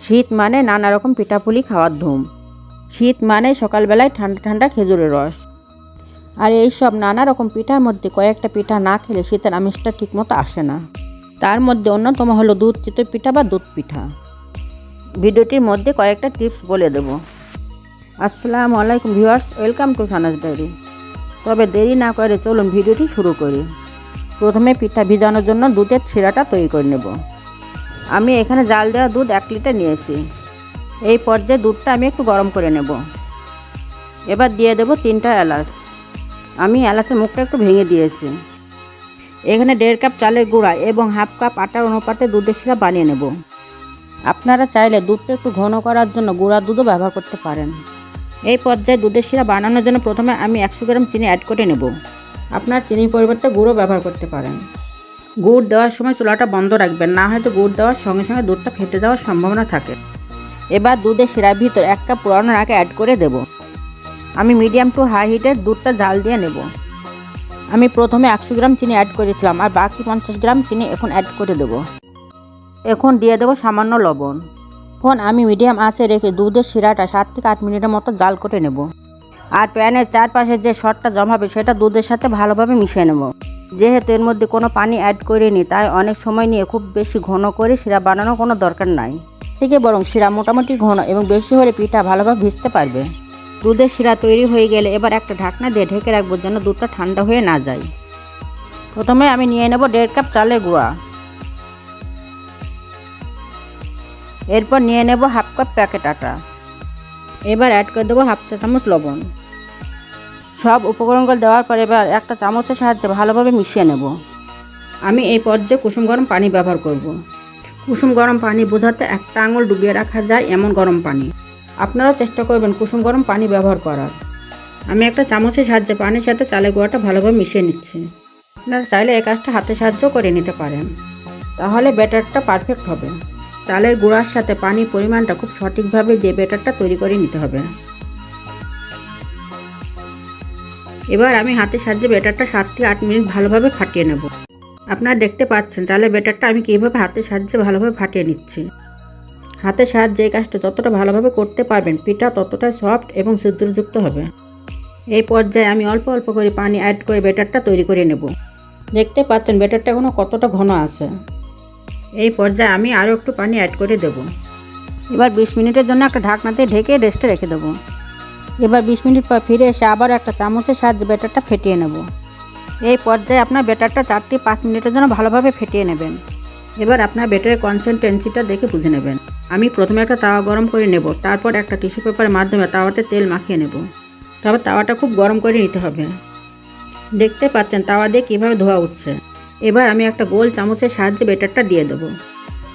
শীত মানে নানা রকম পিঠাপুলি খাওয়ার ধুম। শীত মানে সকালবেলায় ঠান্ডা ঠান্ডা খেজুরের রস। আর এই সব নানা রকম পিঠার মধ্যে কয়েকটা পিঠা না খেলে শীতের আমেজটা ঠিকমতো আসে না। তার মধ্যে অন্যতম হলো দুধ চিতই পিঠা বা দুধ পিঠা। ভিডিওটির মধ্যে কয়েকটা টিপস বলে দেব। আসসালামু আলাইকুম viewers, welcome to Sana's diary. তবে দেরি না করে চলুন ভিডিওটি শুরু করি। প্রথমে পিঠা ভিজানোর জন্য দুধের শিরাটা তৈরি করে নেব। আমি এখানে জাল দেওয়া দুধ 1 লিটার নিয়েছি। এই পর্যায়ে দুধটা আমি একটু গরম করে নেব। এবার দিয়ে দেব 3টা এলাচ। আমি এলাচের মুখটা একটু ভেঙে দিয়েছি। এখানে 1.5 কাপ চালের গুঁড়া এবং 1/2 কাপ আটার অনুপাতে দুধের শিরা বানিয়ে নেব। আপনারা চাইলে দুধটা একটু ঘন করার জন্য গুঁড়া দুধও ব্যবহার করতে পারেন। এই পর্যায়ে দুধের শিরা বানানোর জন্য প্রথমে আমি 100 গ্রাম চিনি অ্যাড করে নেব। আপনার চিনির পরিবর্তে গুঁড়ো ব্যবহার করতে পারেন। গুড় দেওয়ার সময় চুলাটা বন্ধ রাখবেন, না হয়তো গুড় দেওয়ার সঙ্গে সঙ্গে দুধটা ফেটে যাওয়ার সম্ভাবনা থাকে। এবার দুধের শিরার ভিতর 1 কাপ পুরানোর আগে অ্যাড করে দেব। আমি মিডিয়াম টু হাই হিটে দুধটা জাল দিয়ে নেব। আমি প্রথমে 100 গ্রাম চিনি অ্যাড করেছিলাম, আর বাকি 50 গ্রাম চিনি এখন অ্যাড করে দেব। এখন দিয়ে দেব সামান্য লবণ। এখন আমি মিডিয়াম আঁচে রেখে দুধের শিরাটা 7 থেকে 8 মিনিটের মতো জাল করে নেব। আর প্যানের চারপাশে যে সরটা জমাবে সেটা দুধের সাথে ভালোভাবে মিশিয়ে নেব। যেহেতু এর মধ্যে কোনো পানি অ্যাড করিনি, তাই অনেক সময় নিয়ে খুব বেশি ঘন করে শিরা বানানোর কোনো দরকার নাই। থেকে বরং শিরা মোটামুটি ঘন এবং বেশি হলে পিঠা ভালোভাবে ভিজতে পারবে। দুধের শিরা তৈরি হয়ে গেলে এবার একটা ঢাকনা দিয়ে ঢেকে রাখবো যেন দুধটা ঠান্ডা হয়ে না যায়। প্রথমে আমি নিয়ে নেব 1.5 কাপ চালের গুঁড়া। এরপর নিয়ে নেব 1/2 কাপ প্যাকেট আটা। এবার অ্যাড করে দেবো 1/2 চা চামচ লবণ। সব উপকরণগুলো দেওয়ার পর এবার একটা চামচের সাহায্যে ভালোভাবে মিশিয়ে নেব। আমি এই পর্যায়ে কুসুম গরম পানি ব্যবহার করব। কুসুম গরম পানি বোঝাতে একটা আঙুল ডুবিয়ে রাখা যায় এমন গরম পানি। আপনারাও চেষ্টা করবেন কুসুম গরম পানি ব্যবহার করার। আমি একটা চামচের সাহায্যে পানির সাথে চালের গুঁড়াটা ভালোভাবে মিশিয়ে নিচ্ছি। আপনারা চাইলে এই কাজটা হাতের সাহায্যেও করে নিতে পারেন, তাহলে ব্যাটারটা পারফেক্ট হবে। চালের গুঁড়ার সাথে পানির পরিমাণটা খুব সঠিকভাবে দিয়ে ব্যাটারটা তৈরি করে নিতে হবে। এবার আমি হাতের সাহায্যে ব্যাটারটা 7 থেকে 8 মিনিট ভালোভাবে ফাটিয়ে নেব। আপনারা দেখতে পাচ্ছেন চালের ব্যাটারটা আমি কীভাবে হাতের সাহায্যে ভালোভাবে ফাটিয়ে নিচ্ছি। হাতের সাহায্যে এই কাজটা যতটা ভালোভাবে করতে পারবেন পিঠা ততটাই সফট এবং ছিদ্রযুক্ত হবে। এই পর্যায়ে আমি অল্প অল্প করে পানি অ্যাড করে ব্যাটারটা তৈরি করে নেব। দেখতে পাচ্ছেন ব্যাটারটা এখনও কতটা ঘন আছে। এই পর্যায়ে আমি আরও একটু পানি অ্যাড করে দেব। এবার 20 মিনিটের জন্য একটা ঢাকনাতে ঢেকে রেস্টে রেখে দেবো। এবার 20 মিনিট পর ফিরে এসে আবার একটা চামচের সাহায্যে ব্যাটারটা ফেটিয়ে নেব। এই পর্যায়ে আপনার ব্যাটারটা 4 থেকে 5 মিনিটের জন্য ভালোভাবে ফেটিয়ে নেবেন। এবার আপনার ব্যাটারের কনসিস্টেন্সিটা দেখে বুঝে নেবেন। আমি প্রথমে একটা তাওয়া গরম করে নেব, তারপর একটা টিস্যু পেপারের মাধ্যমে তাওয়াতে তেল মাখিয়ে নেব। তবে তাওয়াটা খুব গরম করে নিতে হবে। দেখতে পাচ্ছেন তাওয়া দিয়ে কীভাবে ধোয়া উঠছে। এবার আমি একটা গোল চামচের সাহায্যে ব্যাটারটা দিয়ে দেব।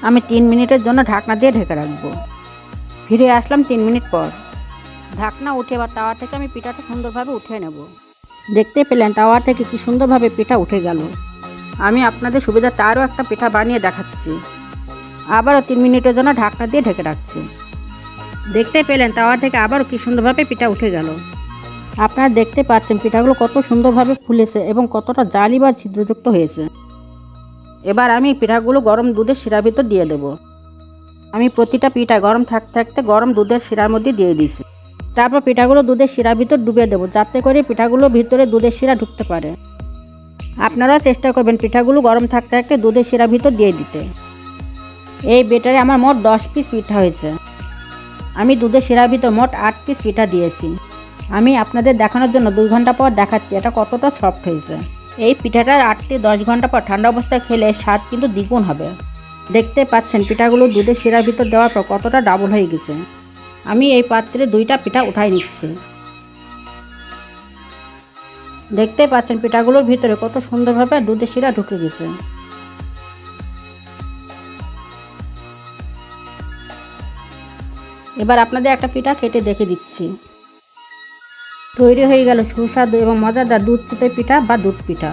আমি 3 মিনিটের জন্য ঢাকনা দিয়ে ঢেকে রাখবো। ফিরে আসলাম 3 মিনিট পর। ঢাকনা উঠে এবার তাওয়া থেকে আমি পিঠাটা সুন্দরভাবে উঠিয়ে নেব। দেখতে পেলেন তাওয়া থেকে কি সুন্দরভাবে পিঠা উঠে গেল। আমি আপনাদের সুবিধাতে আরও একটা পিঠা বানিয়ে দেখাচ্ছি। আবারও 3 মিনিটের জন্য ঢাকনা দিয়ে ঢেকে রাখছি। দেখতে পেলেন তাওয়া থেকে আবারও কি সুন্দরভাবে পিঠা উঠে গেল। আপনারা দেখতে পাচ্ছেন পিঠাগুলো কত সুন্দরভাবে ফুলেছে এবং কতটা জালি বা ছিদ্রযুক্ত হয়েছে। এবার আমি পিঠাগুলো গরম দুধের শিরার ভিতর দিয়ে দেব। আমি প্রতিটা পিঠা গরম থাকতে থাকতে গরম দুধের শিরার মধ্যে দিয়ে দিয়েছি। তারপর পিঠাগুলো দুধের শিরার ভিতর ডুবিয়ে দেবো, যাতে করে পিঠাগুলো ভিতরে দুধের শিরা ঢুকতে পারে। আপনারাও চেষ্টা করবেন পিঠাগুলো গরম থাকতে থাকতে দুধের শিরার ভিতর দিয়ে দিতে। এই ব্যাটারে আমার মোট 10 পিস পিঠা হয়েছে। আমি দুধের শিরার ভিতর মোট 8 পিস পিঠা দিয়েছি। আমি আপনাদের দেখানোর জন্য 2 ঘন্টা পর দেখাচ্ছি এটা কতটা সফট হয়েছে। এই পিঠাটার 8 থেকে 10 ঘন্টা পর ঠান্ডা অবস্থায় খেলে স্বাদ কিন্তু দ্বিগুণ হবে। দেখতে পাচ্ছেন পিঠাগুলো দুধের শিরার ভিতর দেওয়ার পর কতটা ডাবল হয়ে গেছে। আমি এই পাত্রে 2টা পিঠা উঠাই নিচ্ছি। দেখতে পাচ্ছেন পিঠাগুলোর ভিতরে কত সুন্দরভাবে দুধের শিরা ঢুকে গেছে। এবার আপনাদের একটা পিঠা কেটে দেখে দিচ্ছি। তৈরি হয়ে গেল সুস্বাদু এবং মজাদার দুধ চিতই পিঠা বা দুধ পিঠা।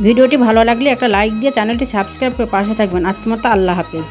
ভিডিওটি ভালো লাগলে একটা লাইক দিয়ে চ্যানেলটি সাবস্ক্রাইব করে পাশে থাকবেন। আজকের মতো আল্লাহ হাফেজ।